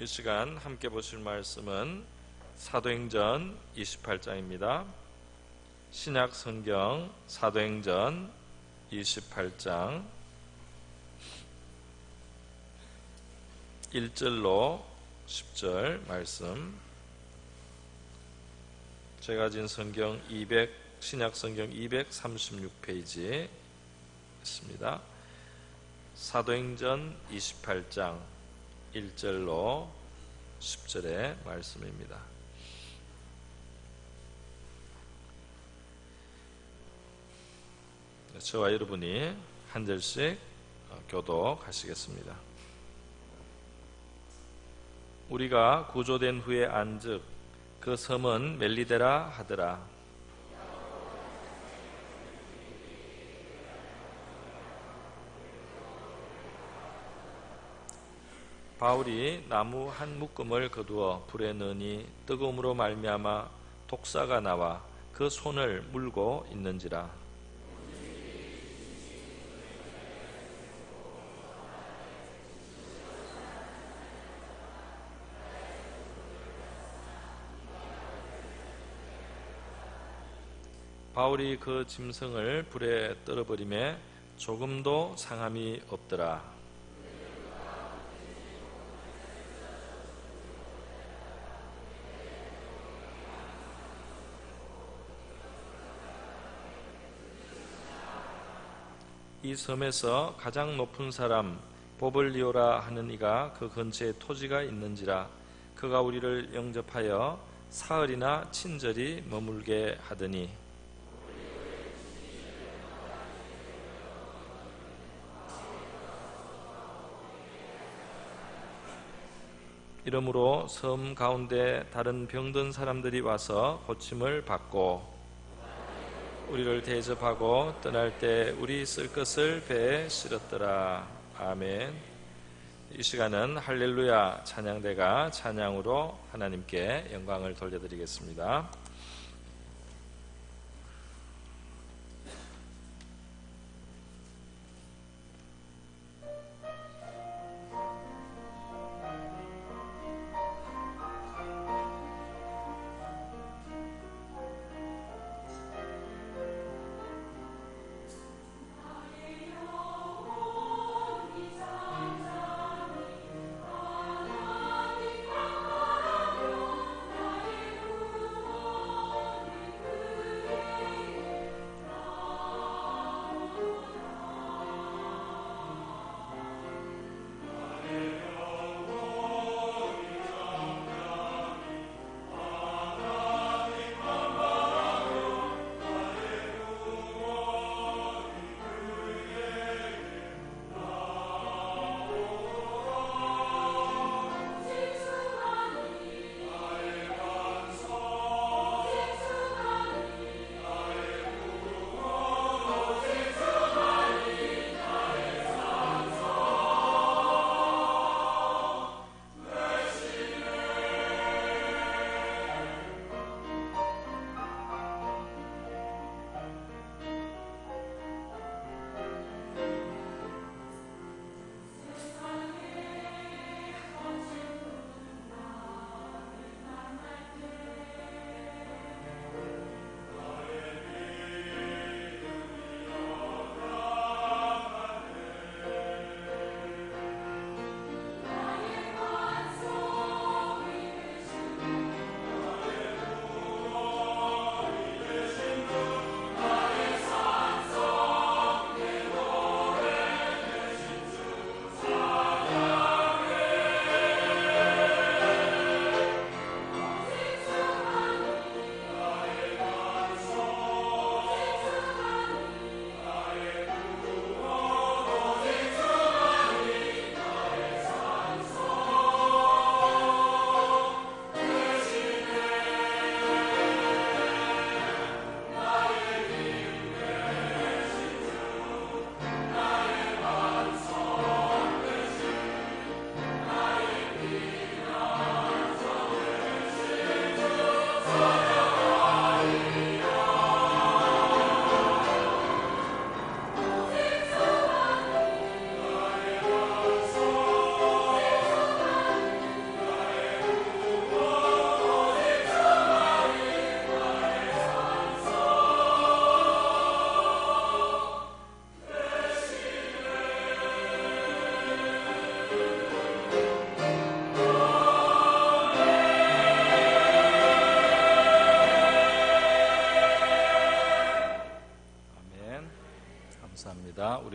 이 시간 함께 보실 말씀은 사도행전 28장입니다. 신약 성경 사도행전 28장 1절로 10절 말씀. 제가 가진 성경 신약 성경 236페이지 있습니다. 사도행전 28장 1절로 10절의 말씀입니다. 저와 여러분이 한 절씩 교독하시겠습니다. 우리가 구조된 후에 안즉 그 섬은 멜리데라 하더라. 바울이 나무 한 묶음을 거두어 불에 넣으니 뜨거움으로 말미암아 독사가 나와 그 손을 물고 있는지라. 바울이 그 짐승을 불에 떨어버리매 조금도 상함이 없더라. 이 섬에서 가장 높은 사람 보블리오라 하는 이가 그 근처에 토지가 있는지라. 그가 우리를 영접하여 사흘이나 친절히 머물게 하더니 이러므로 섬 가운데 다른 병든 사람들이 와서 고침을 받고 우리를 대접하고 떠날 때 우리 쓸 것을 배에 실었더라. 아멘. 이 시간은 할렐루야 찬양대가 찬양으로 하나님께 영광을 돌려드리겠습니다.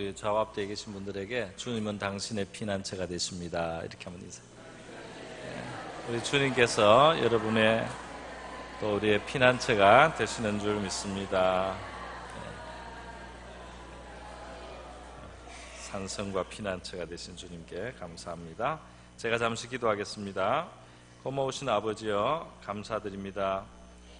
우리 좌우 앞뒤에 계신 분들에게 주님은 당신의 피난처가 되십니다. 이렇게 한번 인사. 우리 주님께서 여러분의 또 우리의 피난처가 되시는 줄 믿습니다. 산성과 피난처가 되신 주님께 감사합니다. 제가 잠시 기도하겠습니다. 고마우신 아버지여, 감사드립니다.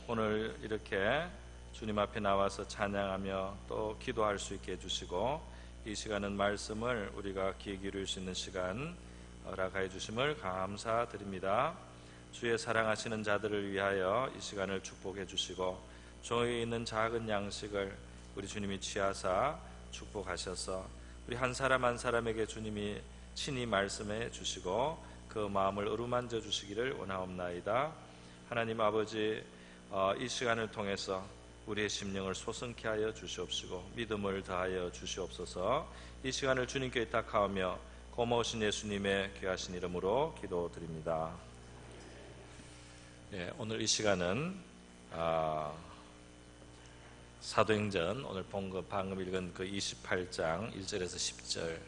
오늘 이렇게 주님 앞에 나와서 찬양하며 또 기도할 수 있게 해주시고, 이 시간은 말씀을 우리가 귀에 기울일 수 있는 시간 허락하여 주심을 감사드립니다. 주의 사랑하시는 자들을 위하여 이 시간을 축복해 주시고, 종에 있는 작은 양식을 우리 주님이 취하사 축복하셔서 우리 한 사람 한 사람에게 주님이 친히 말씀해 주시고 그 마음을 어루만져 주시기를 원하옵나이다. 하나님 아버지, 이 시간을 통해서 우리의 심령을 소성케 하여 주시옵시고 믿음을 더하여 주시옵소서. 이 시간을 주님께 의탁하오며 고마우신 예수님의 귀하신 이름으로 기도드립니다. 오늘 이 시간은 사도행전, 오늘 본 거 방금 읽은 그 28장 1절에서 10절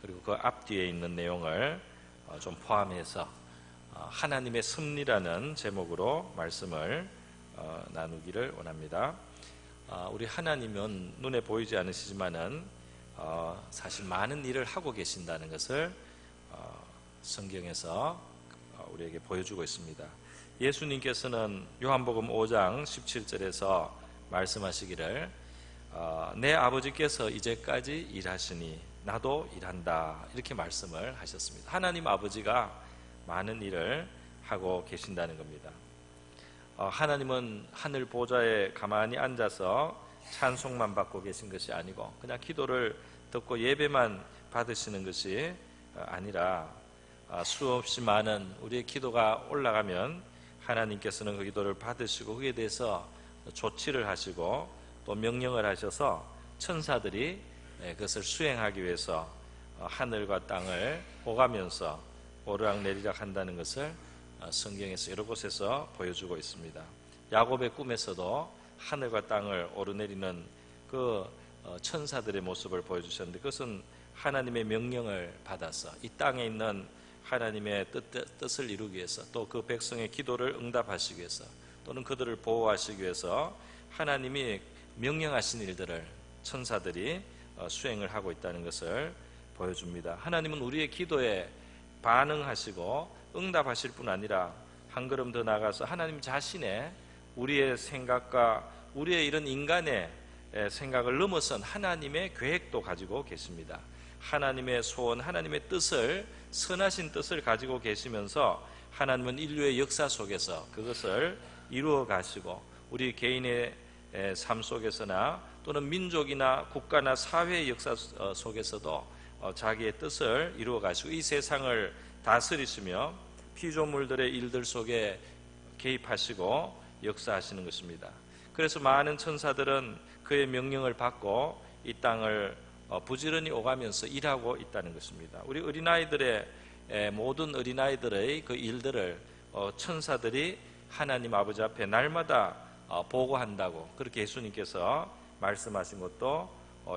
그리고 그 앞뒤에 있는 내용을 좀 포함해서 하나님의 섭리라는 제목으로 말씀을 나누기를 원합니다. 우리 하나님은 눈에 보이지 않으시지만은 사실 많은 일을 하고 계신다는 것을 성경에서 우리에게 보여주고 있습니다. 예수님께서는 요한복음 5장 17절에서 말씀하시기를 내 아버지께서 이제까지 일하시니 나도 일한다, 이렇게 말씀을 하셨습니다. 하나님 아버지가 많은 일을 하고 계신다는 겁니다. 하나님은 하늘 보좌에 가만히 앉아서 찬송만 받고 계신 것이 아니고 그냥 기도를 듣고 예배만 받으시는 것이 아니라 수없이 많은 우리의 기도가 올라가면 하나님께서는 그 기도를 받으시고 그에 대해서 조치를 하시고 또 명령을 하셔서 천사들이 그것을 수행하기 위해서 하늘과 땅을 오가면서 오르락내리락 한다는 것을 성경에서 여러 곳에서 보여주고 있습니다. 야곱의 꿈에서도 하늘과 땅을 오르내리는 그 천사들의 모습을 보여주셨는데, 그것은 하나님의 명령을 받아서 이 땅에 있는 하나님의 뜻을 이루기 위해서, 또 그 백성의 기도를 응답하시기 위해서, 또는 그들을 보호하시기 위해서 하나님이 명령하신 일들을 천사들이 수행을 하고 있다는 것을 보여줍니다. 하나님은 우리의 기도에 반응하시고 응답하실 뿐 아니라 한 걸음 더 나아가서 하나님 자신의 우리의 생각과 우리의 이런 인간의 생각을 넘어선 하나님의 계획도 가지고 계십니다. 하나님의 소원, 하나님의 뜻을, 선하신 뜻을 가지고 계시면서 하나님은 인류의 역사 속에서 그것을 이루어 가시고 우리 개인의 삶 속에서나 또는 민족이나 국가나 사회의 역사 속에서도 자기의 뜻을 이루어 가시고 이 세상을 다스리시며 피조물들의 일들 속에 개입하시고 역사하시는 것입니다. 그래서 많은 천사들은 그의 명령을 받고 이 땅을 부지런히 오가면서 일하고 있다는 것입니다. 우리 어린아이들의 모든 어린아이들의 그 일들을 천사들이 하나님 아버지 앞에 날마다 보고한다고 그렇게 예수님께서 말씀하신 것도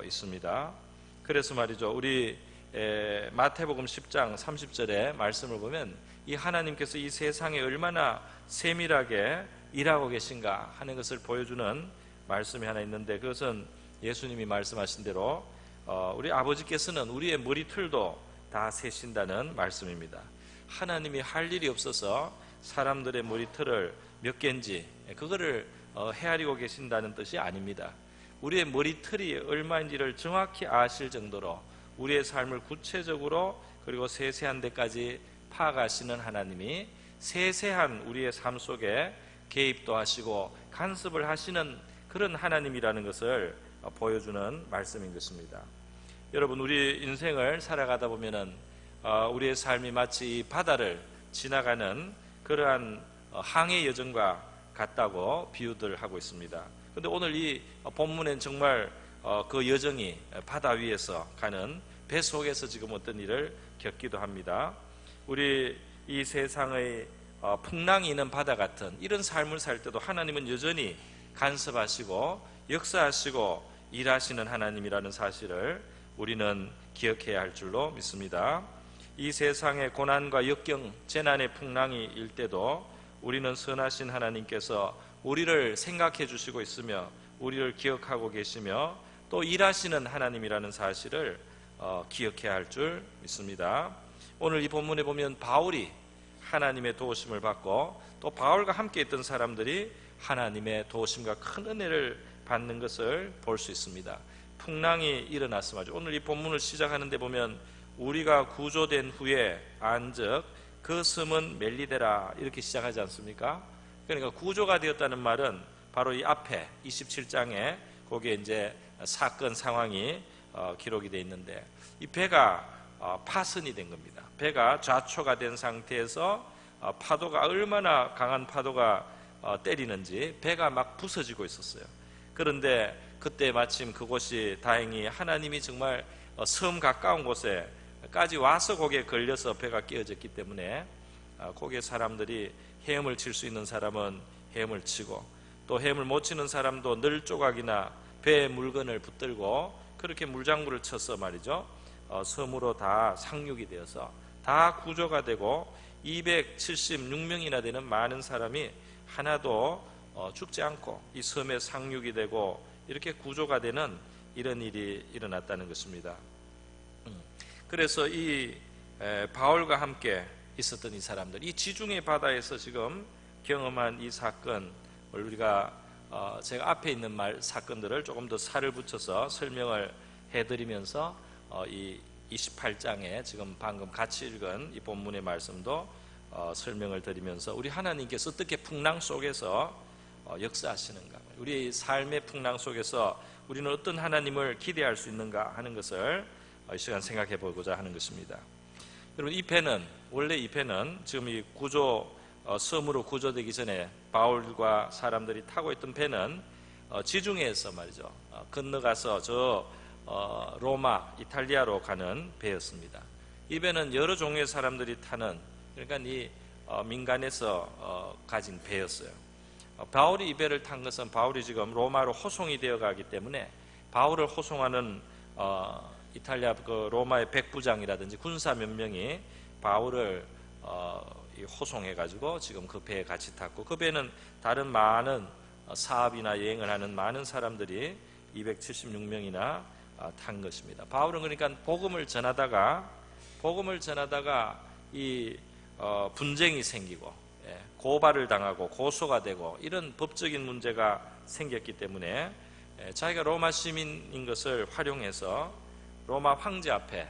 있습니다. 그래서 말이죠, 우리 마태복음 10장 30절의 말씀을 보면 이 하나님께서 이 세상에 얼마나 세밀하게 일하고 계신가 하는 것을 보여주는 말씀이 하나 있는데, 그것은 예수님이 말씀하신 대로 우리 아버지께서는 우리의 머리털도 다 세신다는 말씀입니다. 하나님이 할 일이 없어서 사람들의 머리털을 몇 개인지 그거를 헤아리고 계신다는 뜻이 아닙니다. 우리의 머리털이 얼마인지를 정확히 아실 정도로 우리의 삶을 구체적으로 그리고 세세한 데까지 파악하시는 하나님이 세세한 우리의 삶 속에 개입도 하시고 간섭을 하시는 그런 하나님이라는 것을 보여주는 말씀인 것입니다. 여러분, 우리 인생을 살아가다 보면은 우리의 삶이 마치 이 바다를 지나가는 그러한 항해 여정과 같다고 비유들 하고 있습니다. 그런데 오늘 이 본문엔 정말 그 여정이 바다 위에서 가는 배 속에서 지금 어떤 일을 겪기도 합니다. 우리 이 세상의 풍랑이 있는 바다 같은 이런 삶을 살 때도 하나님은 여전히 간섭하시고 역사하시고 일하시는 하나님이라는 사실을 우리는 기억해야 할 줄로 믿습니다. 이 세상의 고난과 역경, 재난의 풍랑이 일 때도 우리는 선하신 하나님께서 우리를 생각해 주시고 있으며 우리를 기억하고 계시며 또 일하시는 하나님이라는 사실을 기억해야 할 줄 믿습니다. 오늘 이 본문에 보면 바울이 하나님의 도우심을 받고 또 바울과 함께 있던 사람들이 하나님의 도우심과 큰 은혜를 받는 것을 볼 수 있습니다. 풍랑이 일어났음하죠. 오늘 이 본문을 시작하는데 보면 우리가 구조된 후에 안즉 그 섬은 멜리데라 이렇게 시작하지 않습니까? 그러니까 구조가 되었다는 말은 바로 이 앞에 27장에 거기에 이제 사건 상황이 기록이 되어 있는데 이 배가 파선이 된 겁니다. 배가 좌초가 된 상태에서 파도가 얼마나 강한 파도가 때리는지 배가 막 부서지고 있었어요. 그런데 그때 마침 그곳이 다행히 하나님이 정말 섬 가까운 곳에까지 와서 거기에 걸려서 배가 깨어졌기 때문에 거기에 사람들이 헤엄을 칠 수 있는 사람은 헤엄을 치고 또 헤엄을 못 치는 사람도 늘 조각이나 배에 물건을 붙들고 그렇게 물장구를 쳐서 말이죠. 섬으로 다 상륙이 되어서 다 구조가 되고 276명이나 되는 많은 사람이 하나도 죽지 않고 이 섬에 상륙이 되고 이렇게 구조가 되는 이런 일이 일어났다는 것입니다. 그래서 이 바울과 함께 있었던 이 사람들, 이 지중해 바다에서 지금 경험한 이 사건, 우리가 제가 앞에 있는 사건들을 조금 더 살을 붙여서 설명을 해드리면서 이 28장에 지금 방금 같이 읽은 이 본문의 말씀도 설명을 드리면서 우리 하나님께서 어떻게 풍랑 속에서 역사하시는가, 우리의 삶의 풍랑 속에서 우리는 어떤 하나님을 기대할 수 있는가 하는 것을 이 시간 생각해 보고자 하는 것입니다. 여러분, 이 배는 원래 이 배는 지금 이 섬으로 구조되기 전에 바울과 사람들이 타고 있던 배는 지중해에서 말이죠 건너가서 저 로마, 이탈리아로 가는 배였습니다. 이 배는 여러 종류의 사람들이 타는, 그러니까 이 민간에서 가진 배였어요. 바울이 이 배를 탄 것은 바울이 지금 로마로 호송이 되어 가기 때문에 바울을 호송하는 이탈리아 그 로마의 백부장이라든지 군사 몇 명이 바울을 호송해 가지고 지금 그 배에 같이 탔고, 그 배는 다른 많은 사업이나 여행을 하는 많은 사람들이 276명이나 탄 것입니다. 바울은 그러니까 복음을 전하다가 이 분쟁이 생기고 고발을 당하고 고소가 되고 이런 법적인 문제가 생겼기 때문에 자기가 로마 시민인 것을 활용해서 로마 황제 앞에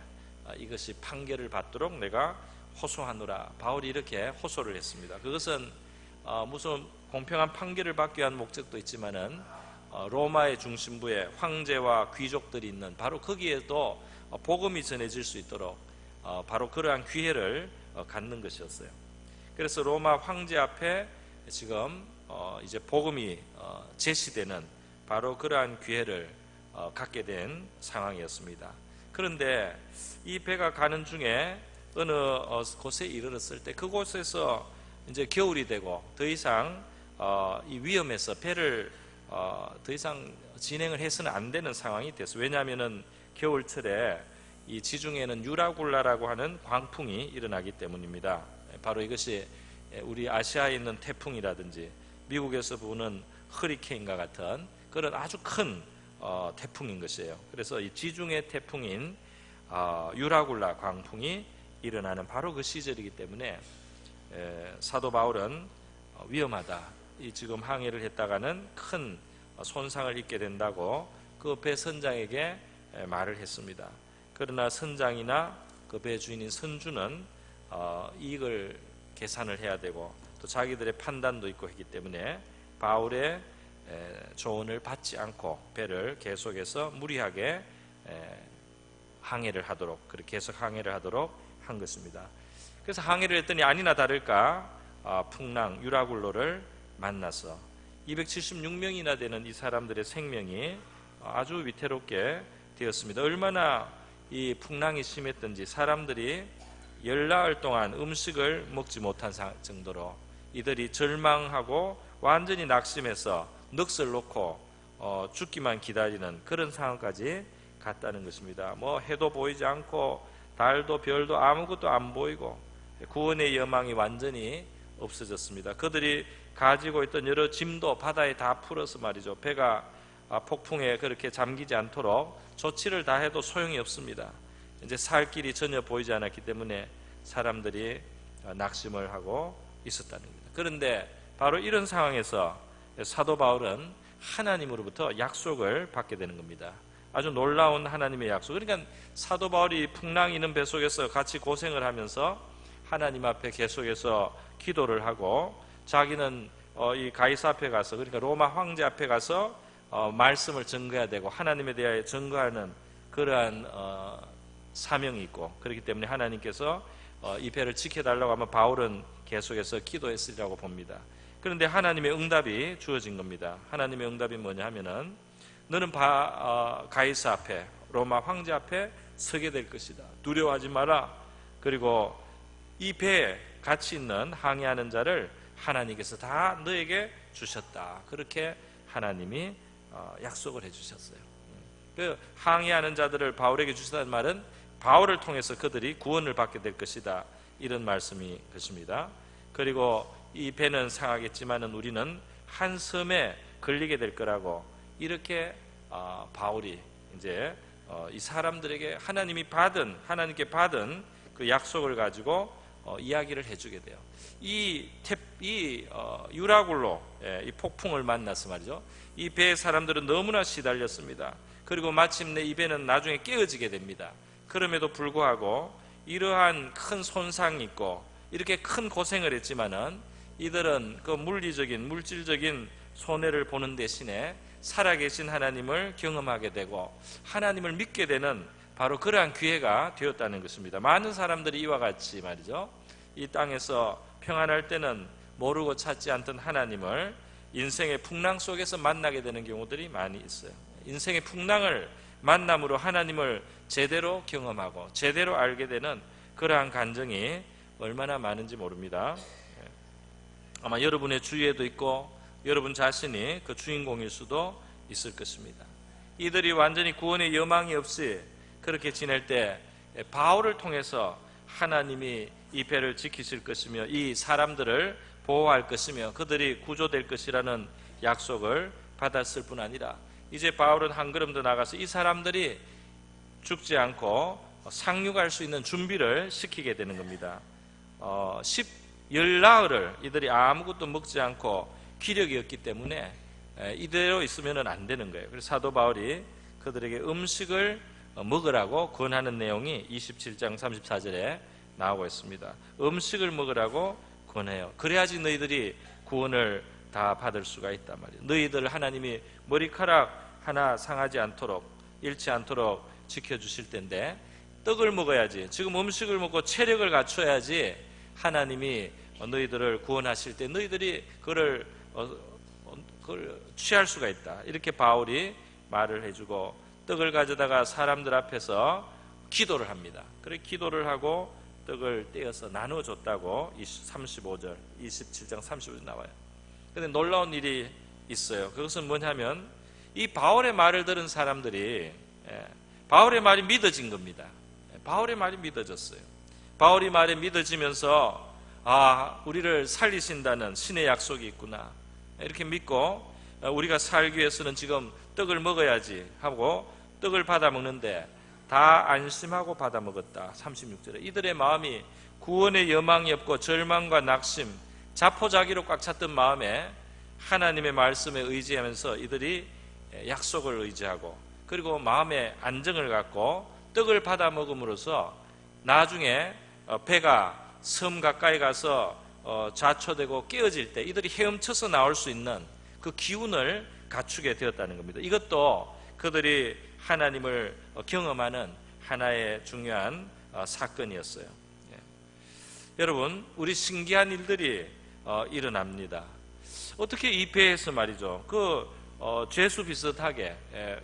이것이 판결을 받도록 내가 호소하노라, 바울이 이렇게 호소를 했습니다. 그것은 무슨 공평한 판결을 받기 위한 목적도 있지만은 로마의 중심부에 황제와 귀족들이 있는 바로 거기에도 복음이 전해질 수 있도록 바로 그러한 기회를 갖는 것이었어요. 그래서 로마 황제 앞에 지금 이제 복음이 제시되는 바로 그러한 기회를 갖게 된 상황이었습니다. 그런데 이 배가 가는 중에 어느 곳에 이르렀을 때 그곳에서 이제 겨울이 되고 더 이상 이 위험해서 배를 더 이상 진행을 해서는 안 되는 상황이 됐어요. 왜냐하면은 겨울철에 이 지중해는 유라굴라라고 하는 광풍이 일어나기 때문입니다. 바로 이것이 우리 아시아에 있는 태풍이라든지 미국에서 부는 허리케인과 같은 그런 아주 큰 태풍인 것이에요. 그래서 이 지중해 태풍인 유라굴라 광풍이 일어나는 바로 그 시절이기 때문에 사도 바울은 위험하다, 이 지금 항해를 했다가는 큰 손상을 입게 된다고 그 배 선장에게 말을 했습니다. 그러나 선장이나 그 배 주인인 선주는 이익을 계산을 해야 되고 또 자기들의 판단도 있고 했기 때문에 바울의 조언을 받지 않고 배를 계속해서 무리하게 항해를 하도록, 그렇게 계속 항해를 하도록 한 것입니다. 그래서 항해를 했더니 아니나 다를까 풍랑 유라굴로를 만나서 276명이나 되는 이 사람들의 생명이 아주 위태롭게 되었습니다. 얼마나 이 풍랑이 심했던지 사람들이 열나흘 동안 음식을 먹지 못한 정도로 이들이 절망하고 완전히 낙심해서 넋을 놓고 죽기만 기다리는 그런 상황까지 같다는 것입니다. 뭐 해도 보이지 않고 달도 별도 아무것도 안 보이고 구원의 여망이 완전히 없어졌습니다. 그들이 가지고 있던 여러 짐도 바다에 다 풀어서 말이죠. 배가 폭풍에 그렇게 잠기지 않도록 조치를 다 해도 소용이 없습니다. 이제 살 길이 전혀 보이지 않았기 때문에 사람들이 낙심을 하고 있었다는 겁니다. 그런데 바로 이런 상황에서 사도 바울은 하나님으로부터 약속을 받게 되는 겁니다. 아주 놀라운 하나님의 약속. 그러니까 사도 바울이 풍랑이 있는 배 속에서 같이 고생을 하면서 하나님 앞에 계속해서 기도를 하고 자기는 이 가이사 앞에 가서, 그러니까 로마 황제 앞에 가서 말씀을 전거해야 되고 하나님에 대하여 전거하는 그러한 사명이 있고, 그렇기 때문에 하나님께서 이 배를 지켜달라고 하면 바울은 계속해서 기도했으리라고 봅니다. 그런데 하나님의 응답이 주어진 겁니다. 하나님의 응답이 뭐냐 하면은 너는 가이사 앞에, 로마 황제 앞에 서게 될 것이다. 두려워하지 마라. 그리고 이 배에 같이 있는 항해하는 자를 하나님께서 다 너에게 주셨다. 그렇게 하나님이 약속을 해주셨어요. 그 항해하는 자들을 바울에게 주셨다는 말은 바울을 통해서 그들이 구원을 받게 될 것이다. 이런 말씀이 것입니다. 그리고 이 배는 상하겠지만은 우리는 한 섬에 걸리게 될 거라고, 이렇게 바울이 이제 이 사람들에게 하나님께 받은 그 약속을 가지고 이야기를 해주게 돼요. 이 유라굴로 이 폭풍을 만나서 말이죠. 이 배의 사람들은 너무나 시달렸습니다. 그리고 마침내 이 배는 나중에 깨어지게 됩니다. 그럼에도 불구하고 이러한 큰 손상이 있고 이렇게 큰 고생을 했지만은 이들은 그 물질적인 손해를 보는 대신에 살아계신 하나님을 경험하게 되고 하나님을 믿게 되는 바로 그러한 기회가 되었다는 것입니다. 많은 사람들이 이와 같이 말이죠, 이 땅에서 평안할 때는 모르고 찾지 않던 하나님을 인생의 풍랑 속에서 만나게 되는 경우들이 많이 있어요. 인생의 풍랑을 만남으로 하나님을 제대로 경험하고 제대로 알게 되는 그러한 간증이 얼마나 많은지 모릅니다. 아마 여러분의 주위에도 있고 여러분 자신이 그 주인공일 수도 있을 것입니다. 이들이 완전히 구원의 여망이 없이 그렇게 지낼 때 바울을 통해서 하나님이 이 배를 지키실 것이며 이 사람들을 보호할 것이며 그들이 구조될 것이라는 약속을 받았을 뿐 아니라 이제 바울은 한 걸음 더 나가서 이 사람들이 죽지 않고 상륙할 수 있는 준비를 시키게 되는 겁니다. 열나흘을 이들이 아무것도 먹지 않고 기력이 없기 때문에 이대로 있으면 안 되는 거예요. 그래서 사도 바울이 그들에게 음식을 먹으라고 권하는 내용이 27장 34절에 나오고 있습니다. 음식을 먹으라고 권해요. 그래야지 너희들이 구원을 다 받을 수가 있단 말이에요. 너희들 하나님이 머리카락 하나 상하지 않도록, 잃지 않도록 지켜주실 텐데 떡을 먹어야지, 지금 음식을 먹고 체력을 갖춰야지 하나님이 너희들을 구원하실 때 너희들이 그걸 취할 수가 있다. 이렇게 바울이 말을 해주고 떡을 가져다가 사람들 앞에서 기도를 합니다. 그래 기도를 하고 떡을 떼어서 나눠줬다고 35절, 27장 35절 나와요. 그런데 놀라운 일이 있어요. 그것은 뭐냐면 이 바울의 말을 들은 사람들이 바울의 말이 믿어진 겁니다. 바울의 말이 믿어졌어요. 바울이 말이 믿어지면서 우리를 살리신다는 신의 약속이 있구나 이렇게 믿고 우리가 살기 위해서는 지금 떡을 먹어야지 하고 떡을 받아 먹는데 다 안심하고 받아 먹었다. 36절에 이들의 마음이 구원의 여망이 없고 절망과 낙심, 자포자기로 꽉 찼던 마음에 하나님의 말씀에 의지하면서 이들이 약속을 의지하고 그리고 마음의 안정을 갖고 떡을 받아 먹음으로써 나중에 배가 섬 가까이 가서 좌초되고 깨어질 때 이들이 헤엄쳐서 나올 수 있는 그 기운을 갖추게 되었다는 겁니다. 이것도 그들이 하나님을 경험하는 하나의 중요한 사건이었어요. 여러분, 우리 신기한 일들이 일어납니다. 어떻게 이 배에서 말이죠, 죄수 비슷하게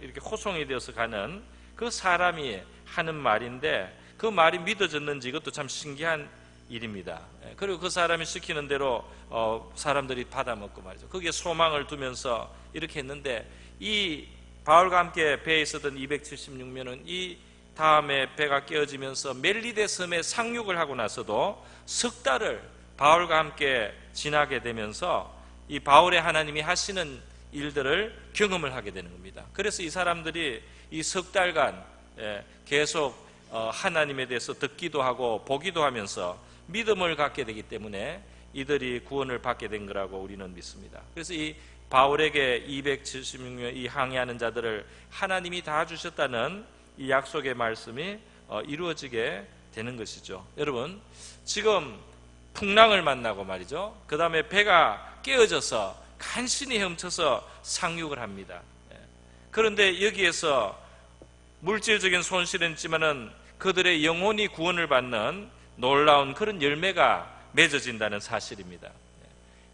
이렇게 호송이 되어서 가는 그 사람이 하는 말인데 그 말이 믿어졌는지 이것도 참 신기한 일입니다. 그리고 그 사람이 시키는 대로 사람들이 받아먹고 말이죠. 거기에 소망을 두면서 이렇게 했는데 이 바울과 함께 배에 있었던 276명은 이 다음에 배가 깨어지면서 멜리데 섬에 상륙을 하고 나서도 석 달을 바울과 함께 지나게 되면서 이 바울의 하나님이 하시는 일들을 경험을 하게 되는 겁니다. 그래서 이 사람들이 이 석 달간 계속 하나님에 대해서 듣기도 하고 보기도 하면서 믿음을 갖게 되기 때문에 이들이 구원을 받게 된 거라고 우리는 믿습니다. 그래서 이 바울에게 276명 이 항해하는 자들을 하나님이 다 주셨다는 이 약속의 말씀이 이루어지게 되는 것이죠. 여러분, 지금 풍랑을 만나고 말이죠. 그 다음에 배가 깨어져서 간신히 헤엄쳐서 상륙을 합니다. 그런데 여기에서 물질적인 손실은 있지만은 그들의 영혼이 구원을 받는 놀라운 그런 열매가 맺어진다는 사실입니다.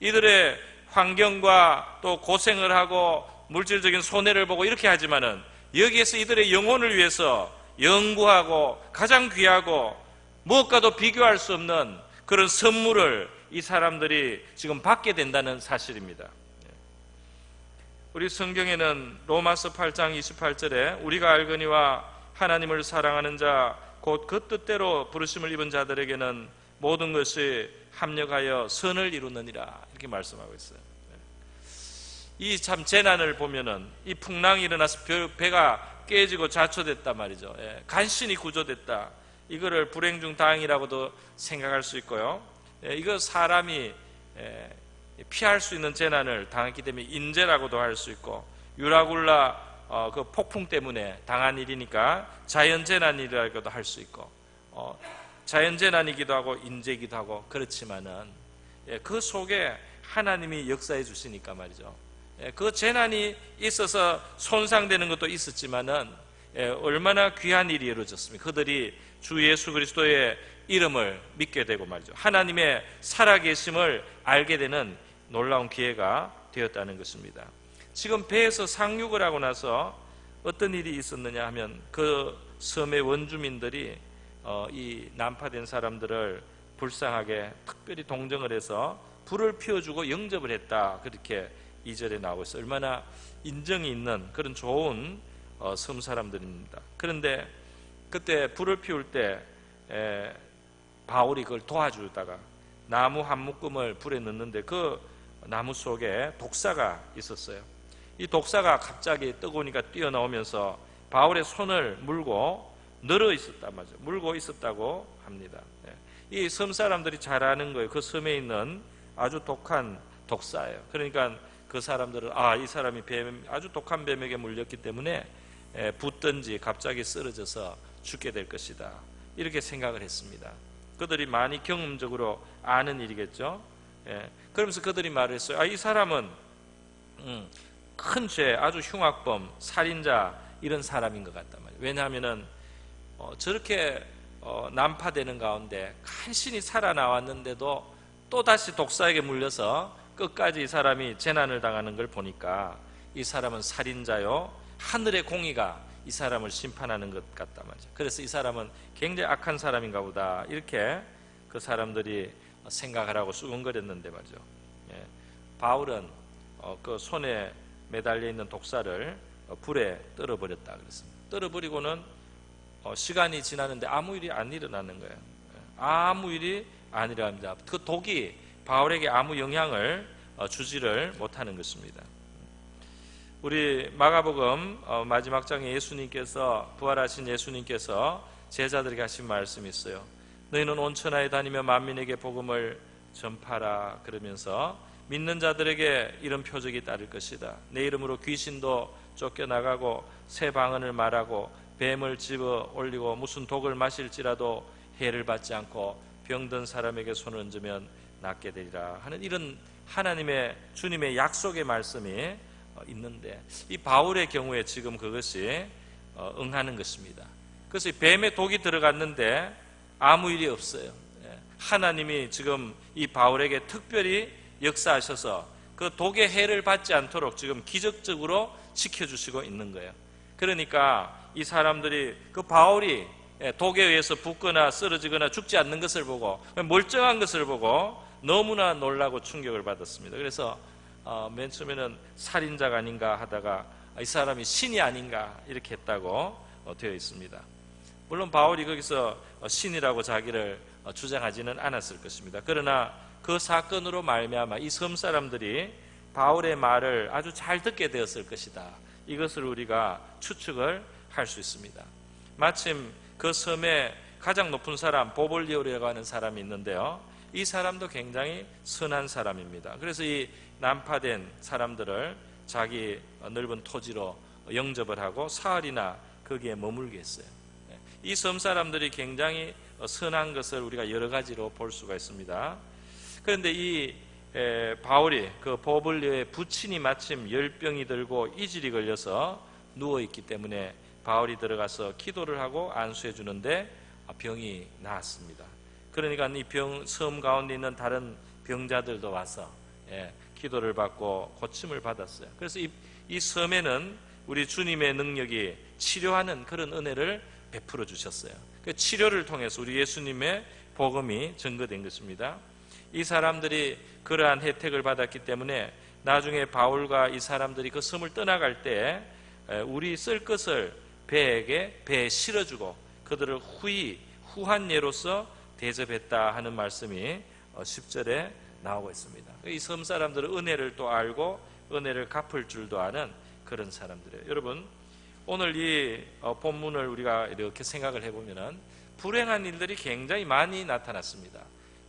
이들의 환경과 또 고생을 하고 물질적인 손해를 보고 이렇게 하지만은 여기에서 이들의 영혼을 위해서 연구하고 가장 귀하고 무엇과도 비교할 수 없는 그런 선물을 이 사람들이 지금 받게 된다는 사실입니다. 우리 성경에는 로마서 8장 28절에 우리가 알거니와 하나님을 사랑하는 자 곧 그 뜻대로 부르심을 입은 자들에게는 모든 것이 합력하여 선을 이루느니라 이렇게 말씀하고 있어요. 이 참 재난을 보면은 이 풍랑이 일어나서 배가 깨지고 자초됐단 말이죠. 간신히 구조됐다. 이거를 불행 중 다행이라고도 생각할 수 있고요. 이거 사람이 피할 수 있는 재난을 당했기 때문에 인재라고도 할 수 있고, 유라굴라 그 폭풍 때문에 당한 일이니까 자연재난이라고도 할 수 있고, 자연재난이기도 하고 인재이기도 하고 그렇지만은 그 속에 하나님이 역사해 주시니까 말이죠. 그 재난이 있어서 손상되는 것도 있었지만은 얼마나 귀한 일이 이루어졌습니까? 그들이 주 예수 그리스도의 이름을 믿게 되고 말이죠. 하나님의 살아계심을 알게 되는 놀라운 기회가 되었다는 것입니다. 지금 배에서 상륙을 하고 나서 어떤 일이 있었느냐 하면 그 섬의 원주민들이 이 난파된 사람들을 불쌍하게 특별히 동정을 해서 불을 피워주고 영접을 했다. 그렇게 2절에 나오고 있어요. 얼마나 인정이 있는 그런 좋은 섬 사람들입니다. 그런데 그때 불을 피울 때 바울이 그걸 도와주다가 나무 한 묶음을 불에 넣는데 그 나무 속에 독사가 있었어요. 이 독사가 갑자기 뜨거우니까 뛰어나오면서 바울의 손을 물고 늘어 있었단 말이죠. 물고 있었다고 합니다. 이 섬 사람들이 잘 아는 거예요. 그 섬에 있는 아주 독한 독사예요. 그러니까 그 사람들은 이 사람이 아주 독한 뱀에게 물렸기 때문에 붙든지 갑자기 쓰러져서 죽게 될 것이다. 이렇게 생각을 했습니다. 그들이 많이 경험적으로 아는 일이겠죠. 그러면서 그들이 말을 했어요. 이 사람은 큰 죄, 아주 흉악범, 살인자 이런 사람인 것 같단 말이에요. 왜냐하면은 저렇게 난파되는 가운데 간신히 살아나왔는데도 또다시 독사에게 물려서 끝까지 이 사람이 재난을 당하는 걸 보니까 이 사람은 살인자요, 하늘의 공의가 이 사람을 심판하는 것 같단 말이죠. 그래서 이 사람은 굉장히 악한 사람인가 보다 이렇게 그 사람들이 생각을 하고 수근거렸는데 말이죠. 바울은 그 손에 매달려 있는 독사를 불에 떨어버렸다 그랬습니다. 떨어버리고는 시간이 지나는데 아무 일이 안 일어나는 거예요. 아무 일이 안 일어납니다. 그 독이 바울에게 아무 영향을 주지를 못하는 것입니다. 우리 마가복음 마지막 장에 예수님께서 부활하신 예수님께서 제자들에게 하신 말씀이 있어요. 너희는 온 천하에 다니며 만민에게 복음을 전파라 그러면서 믿는 자들에게 이런 표적이 따를 것이다. 내 이름으로 귀신도 쫓겨나가고 새 방언을 말하고 뱀을 집어 올리고 무슨 독을 마실지라도 해를 받지 않고 병든 사람에게 손을 얹으면 낫게 되리라 하는 이런 하나님의 주님의 약속의 말씀이 있는데 이 바울의 경우에 지금 그것이 응하는 것입니다. 그래서 뱀의 독이 들어갔는데 아무 일이 없어요. 하나님이 지금 이 바울에게 특별히 역사하셔서 그 독의 해를 받지 않도록 지금 기적적으로 지켜주시고 있는 거예요. 그러니까 이 사람들이 그 바울이 독에 의해서 붓거나 쓰러지거나 죽지 않는 것을 보고 멀쩡한 것을 보고 너무나 놀라고 충격을 받았습니다. 그래서 맨 처음에는 살인자가 아닌가 하다가 이 사람이 신이 아닌가 이렇게 했다고 되어 있습니다. 물론 바울이 거기서 신이라고 자기를 주장하지는 않았을 것입니다. 그러나 그 사건으로 말미암아 이 섬 사람들이 바울의 말을 아주 잘 듣게 되었을 것이다. 이것을 우리가 추측을 할 수 있습니다. 마침 그 섬의 가장 높은 사람 보볼리오라고 하는 사람이 있는데요. 이 사람도 굉장히 선한 사람입니다. 그래서 이 난파된 사람들을 자기 넓은 토지로 영접을 하고 사흘이나 거기에 머물게 했어요. 이 섬 사람들이 굉장히 선한 것을 우리가 여러 가지로 볼 수가 있습니다. 그런데 이 바울이 그 보블리오의 부친이 마침 열병이 들고 이질이 걸려서 누워있기 때문에 바울이 들어가서 기도를 하고 안수해 주는데 병이 나았습니다. 그러니까 이 섬 가운데 있는 다른 병자들도 와서 기도를 받고 고침을 받았어요. 그래서 이 섬에는 우리 주님의 능력이 치료하는 그런 은혜를 베풀어 주셨어요. 그 치료를 통해서 우리 예수님의 복음이 증거된 것입니다. 이 사람들이 그러한 혜택을 받았기 때문에 나중에 바울과 이 사람들이 그 섬을 떠나갈 때 우리 쓸 것을 배에 실어주고 그들을 후한 예로서 대접했다 하는 말씀이 10절에 나오고 있습니다. 이 섬 사람들은 은혜를 또 알고 은혜를 갚을 줄도 아는 그런 사람들이에요. 여러분, 오늘 이 본문을 우리가 이렇게 생각을 해보면 불행한 일들이 굉장히 많이 나타났습니다.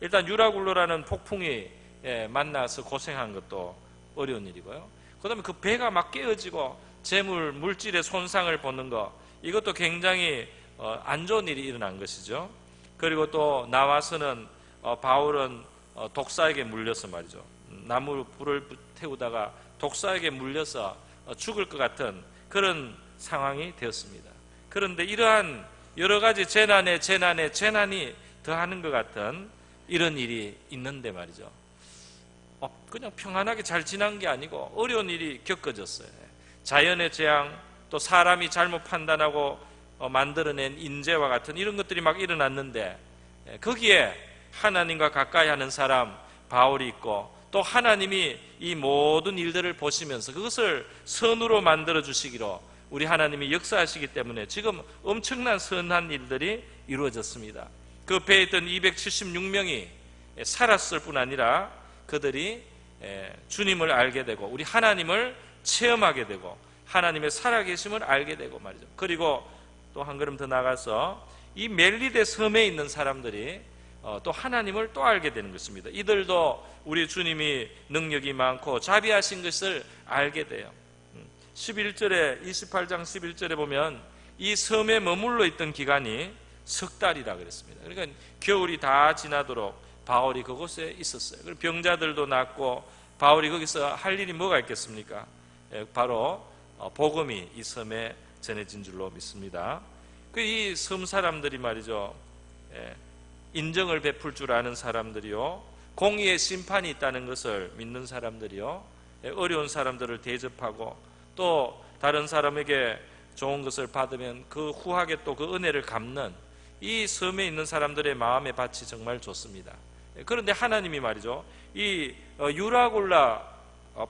일단 유라굴로라는 폭풍이 만나서 고생한 것도 어려운 일이고요. 그 다음에 그 배가 막 깨어지고 물질의 손상을 보는 것, 이것도 굉장히 안 좋은 일이 일어난 것이죠. 그리고 또 나와서는 바울은 독사에게 물려서 말이죠. 나무 불을 태우다가 독사에게 물려서 죽을 것 같은 그런 상황이 되었습니다. 그런데 이러한 여러 가지 재난이 더하는 것 같은 이런 일이 있는데 말이죠. 그냥 평안하게 잘 지난 게 아니고 어려운 일이 겪어졌어요. 자연의 재앙, 또 사람이 잘못 판단하고 만들어낸 인재와 같은 이런 것들이 막 일어났는데 거기에 하나님과 가까이 하는 사람 바울이 있고 또 하나님이 이 모든 일들을 보시면서 그것을 선으로 만들어 주시기로 우리 하나님이 역사하시기 때문에 지금 엄청난 선한 일들이 이루어졌습니다. 그 배에 있던 276명이 살았을 뿐 아니라 그들이 주님을 알게 되고 우리 하나님을 체험하게 되고 하나님의 살아계심을 알게 되고 말이죠. 그리고 또 한 걸음 더 나가서 이 멜리데 섬에 있는 사람들이 또 하나님을 또 알게 되는 것입니다. 이들도 우리 주님이 능력이 많고 자비하신 것을 알게 돼요. 28장 11절에 보면 이 섬에 머물러 있던 기간이 석 달이라 그랬습니다. 그러니까 겨울이 다 지나도록 바울이 그곳에 있었어요. 그리고 병자들도 낫고 바울이 거기서 할 일이 뭐가 있겠습니까? 바로 복음이 이 섬에 전해진 줄로 믿습니다. 이 섬 사람들이 말이죠, 인정을 베풀 줄 아는 사람들이요, 공의의 심판이 있다는 것을 믿는 사람들이요, 어려운 사람들을 대접하고 또 다른 사람에게 좋은 것을 받으면 그 후하게 또 그 은혜를 갚는 이 섬에 있는 사람들의 마음의 밭이 정말 좋습니다. 그런데 하나님이 말이죠, 이 유라굴라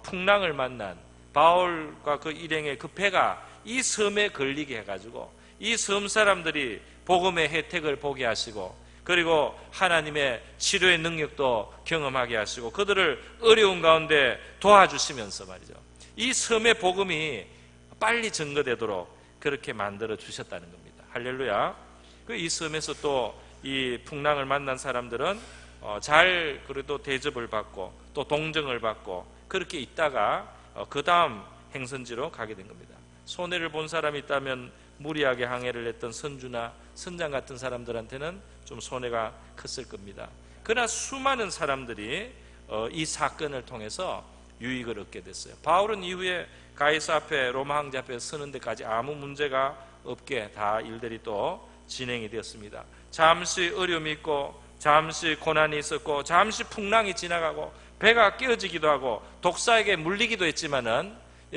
풍랑을 만난 바울과 그 일행의 그 배가 이 섬에 걸리게 해가지고 이 섬 사람들이 복음의 혜택을 보게 하시고 그리고 하나님의 치료의 능력도 경험하게 하시고 그들을 어려운 가운데 도와주시면서 말이죠, 이 섬의 복음이 빨리 증거되도록 그렇게 만들어 주셨다는 겁니다. 할렐루야. 이 섬에서 또 이 풍랑을 만난 사람들은 잘 그래도 대접을 받고 또 동정을 받고 그렇게 있다가 그 다음 행선지로 가게 된 겁니다. 손해를 본 사람이 있다면 무리하게 항해를 했던 선주나 선장 같은 사람들한테는 좀 손해가 컸을 겁니다. 그러나 수많은 사람들이 이 사건을 통해서 유익을 얻게 됐어요. 바울은 이후에 가이사 앞에 로마 황제 앞에 서는 데까지 아무 문제가 없게 다 일들이 또 진행이 되었습니다. 잠시 어려움이 있고 잠시 고난이 있었고 잠시 풍랑이 지나가고 배가 깨어지기도 하고 독사에게 물리기도 했지만은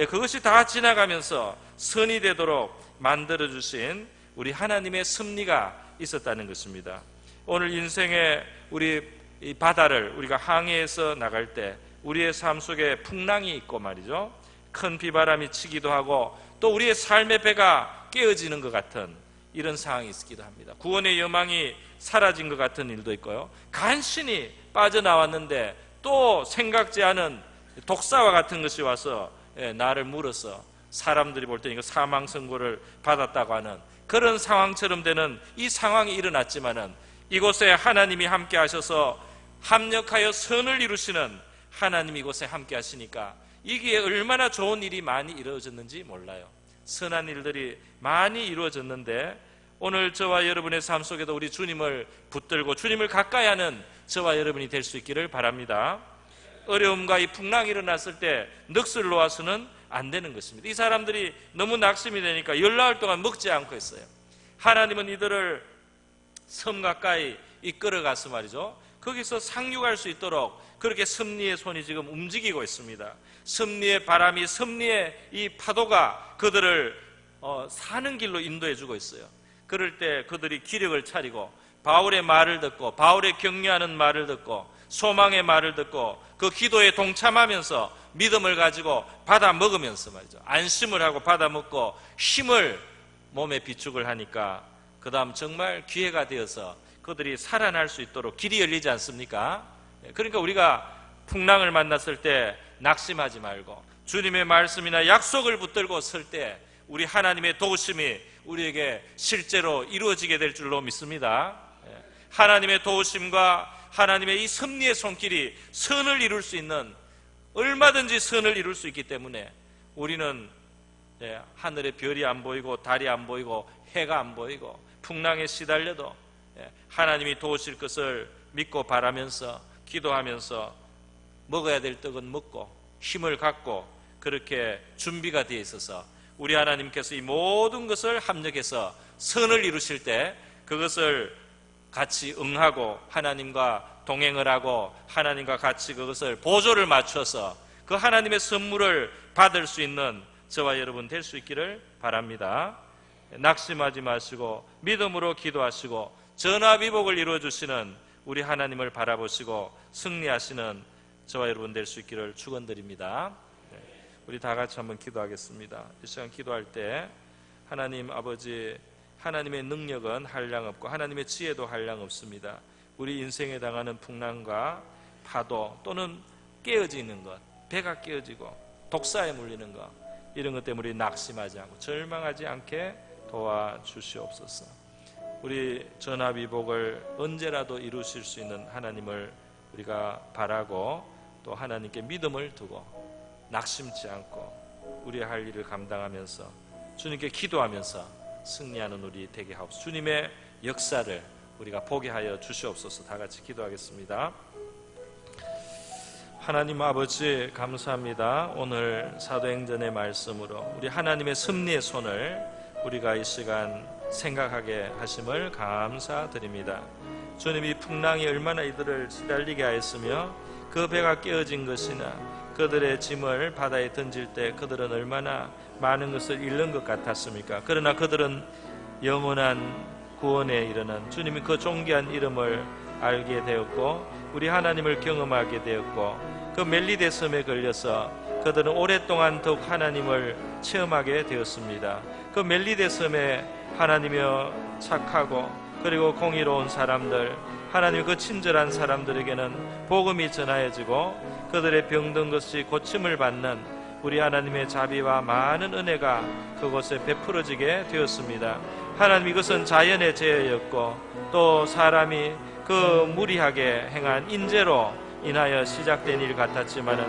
그것이 다 지나가면서 선이 되도록 만들어주신 우리 하나님의 섭리가 있었다는 것입니다. 오늘 인생의 우리 이 바다를 우리가 항해해서 나갈 때 우리의 삶 속에 풍랑이 있고 말이죠, 큰 비바람이 치기도 하고 또 우리의 삶의 배가 깨어지는 것 같은 이런 상황이 있기도 합니다. 구원의 여망이 사라진 것 같은 일도 있고요. 간신히 빠져나왔는데 또 생각지 않은 독사와 같은 것이 와서 나를 물어서 사람들이 볼 때 이거 사망 선고를 받았다고 하는 그런 상황처럼 되는 이 상황이 일어났지만은 이곳에 하나님이 함께 하셔서 합력하여 선을 이루시는 하나님이 이곳에 함께 하시니까 이게 얼마나 좋은 일이 많이 이루어졌는지 몰라요. 선한 일들이 많이 이루어졌는데 오늘 저와 여러분의 삶 속에도 우리 주님을 붙들고 주님을 가까이 하는 저와 여러분이 될 수 있기를 바랍니다. 어려움과 이 풍랑이 일어났을 때 넋을 놓아서는 안 되는 것입니다. 이 사람들이 너무 낙심이 되니까 열나흘 동안 먹지 않고 있어요. 하나님은 이들을 섬 가까이 이끌어가서 말이죠, 거기서 상륙할 수 있도록 그렇게 섭리의 손이 지금 움직이고 있습니다. 섭리의 바람이, 섭리의 이 파도가 그들을 사는 길로 인도해 주고 있어요. 그럴 때 그들이 기력을 차리고 바울의 말을 듣고 바울의 격려하는 말을 듣고 소망의 말을 듣고 그 기도에 동참하면서 믿음을 가지고 받아 먹으면서 말이죠, 안심을 하고 받아 먹고 힘을 몸에 비축을 하니까 그 다음 정말 기회가 되어서 그들이 살아날 수 있도록 길이 열리지 않습니까? 그러니까 우리가 풍랑을 만났을 때 낙심하지 말고 주님의 말씀이나 약속을 붙들고 설 때 우리 하나님의 도우심이 우리에게 실제로 이루어지게 될 줄로 믿습니다. 하나님의 도우심과 하나님의 이 섭리의 손길이 선을 이룰 수 있는, 얼마든지 선을 이룰 수 있기 때문에 우리는 하늘의 별이 안 보이고 달이 안 보이고 해가 안 보이고 풍랑에 시달려도 하나님이 도우실 것을 믿고 바라면서 기도하면서 먹어야 될 떡은 먹고 힘을 갖고 그렇게 준비가 되어 있어서 우리 하나님께서 이 모든 것을 합력해서 선을 이루실 때 그것을 같이 응하고 하나님과 동행을 하고 하나님과 같이 그것을 보조를 맞춰서 그 하나님의 선물을 받을 수 있는 저와 여러분 될 수 있기를 바랍니다. 낙심하지 마시고 믿음으로 기도하시고 전화위복을 이루어주시는 우리 하나님을 바라보시고 승리하시는 저와 여러분 될 수 있기를 축원드립니다. 우리 다 같이 한번 기도하겠습니다. 이 시간 기도할 때 하나님 아버지, 하나님의 능력은 한량없고 하나님의 지혜도 한량없습니다. 우리 인생에 당하는 풍랑과 파도 또는 깨어지는 것, 배가 깨어지고 독사에 물리는 것, 이런 것 때문에 낙심하지 않고 절망하지 않게 도와주시옵소서. 우리 전화위복을 언제라도 이루실 수 있는 하나님을 우리가 바라고 또 하나님께 믿음을 두고 낙심치 않고 우리의 할 일을 감당하면서 주님께 기도하면서 승리하는 우리 되게 하옵소서. 주님의 역사를 우리가 보게 하여 주시옵소서. 다 같이 기도하겠습니다. 하나님 아버지 감사합니다. 오늘 사도행전의 말씀으로 우리 하나님의 섭리의 손을 우리가 이 시간 생각하게 하심을 감사드립니다. 주님이 풍랑이 얼마나 이들을 시달리게 하였으며 그 배가 깨어진 것이나 그들의 짐을 바다에 던질 때 그들은 얼마나 많은 것을 잃는 것 같았습니까? 그러나 그들은 영원한 구원에 이르는 주님이 그 존귀한 이름을 알게 되었고 우리 하나님을 경험하게 되었고 그 멜리데 섬에 걸려서 그들은 오랫동안 더욱 하나님을 체험하게 되었습니다. 그 멜리데 섬에 하나님이여 착하고 그리고 공의로운 사람들, 하나님 그 친절한 사람들에게는 복음이 전하여지고 그들의 병든 것이 고침을 받는 우리 하나님의 자비와 많은 은혜가 그곳에 베풀어지게 되었습니다. 하나님 이것은 자연의 재해였고 또 사람이 그 무리하게 행한 인재로 인하여 시작된 일 같았지만은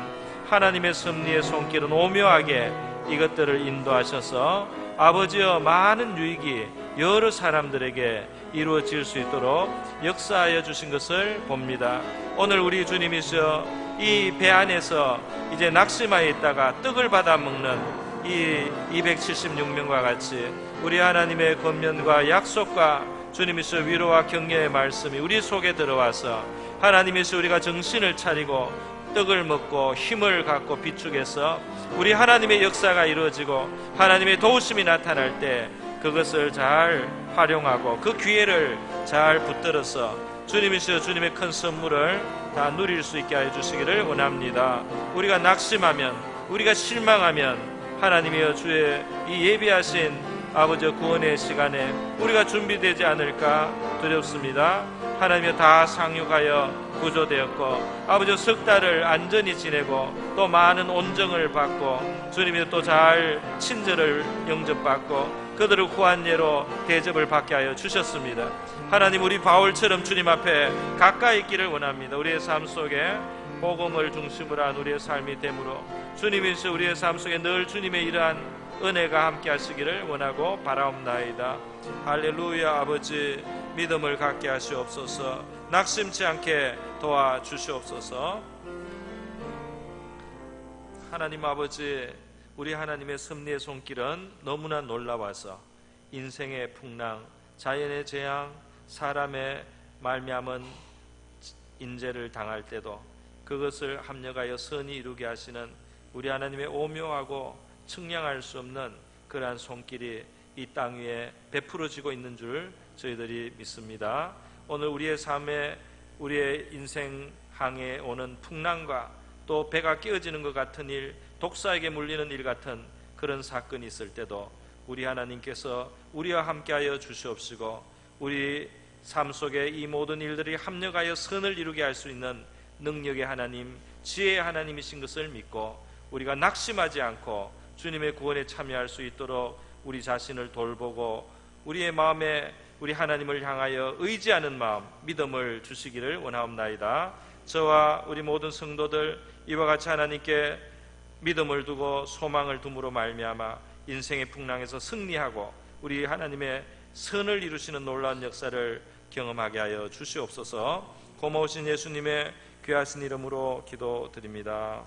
하나님의 섭리의 손길은 오묘하게 이것들을 인도하셔서 아버지여 많은 유익이 여러 사람들에게 이루어질 수 있도록 역사하여 주신 것을 봅니다. 오늘 우리 주님이시여 이 배 안에서 이제 낙심하여 있다가 떡을 받아 먹는 이 276명과 같이 우리 하나님의 권면과 약속과 주님이시여 위로와 격려의 말씀이 우리 속에 들어와서 하나님이시여 우리가 정신을 차리고 떡을 먹고 힘을 갖고 비축해서 우리 하나님의 역사가 이루어지고 하나님의 도우심이 나타날 때 그것을 잘 활용하고 그 기회를 잘 붙들어서 주님이시여 주님의 큰 선물을 다 누릴 수 있게 하여 주시기를 원합니다. 우리가 낙심하면 우리가 실망하면 하나님이여 주의 이 예비하신 아버지 구원의 시간에 우리가 준비되지 않을까 두렵습니다. 하나님이여 다 상륙하여 구조되었고 아버지 석 달을 안전히 지내고 또 많은 온정을 받고 주님이 또 잘 친절을 영접받고 그들을 후한 예로 대접을 받게 하여 주셨습니다. 하나님, 우리 바울처럼 주님 앞에 가까이 있기를 원합니다. 우리의 삶 속에 복음을 중심으로 한 우리의 삶이 되므로 주님이시 우리의 삶 속에 늘 주님의 이러한 은혜가 함께 하시기를 원하고 바라옵나이다. 할렐루야. 아버지, 믿음을 갖게 하시옵소서. 낙심치 않게 도와주시옵소서. 하나님 아버지, 우리 하나님의 섭리의 손길은 너무나 놀라워서 인생의 풍랑, 자연의 재앙, 사람의 말미암은 인재를 당할 때도 그것을 합력하여 선이 이루게 하시는 우리 하나님의 오묘하고 측량할 수 없는 그러한 손길이 이 땅 위에 베풀어지고 있는 줄 저희들이 믿습니다. 오늘 우리의 삶에, 우리의 인생 항에 오는 풍랑과 또 배가 깨어지는 것 같은 일, 독사에게 물리는 일 같은 그런 사건이 있을 때도 우리 하나님께서 우리와 함께하여 주시옵시고 우리 삶 속에 이 모든 일들이 합력하여 선을 이루게 할 수 있는 능력의 하나님, 지혜의 하나님이신 것을 믿고 우리가 낙심하지 않고 주님의 구원에 참여할 수 있도록 우리 자신을 돌보고 우리의 마음에 우리 하나님을 향하여 의지하는 마음, 믿음을 주시기를 원하옵나이다. 저와 우리 모든 성도들 이와 같이 하나님께 믿음을 두고 소망을 둠으로 말미암아 인생의 풍랑에서 승리하고 우리 하나님의 선을 이루시는 놀라운 역사를 경험하게 하여 주시옵소서. 고마우신 예수님의 귀하신 이름으로 기도드립니다.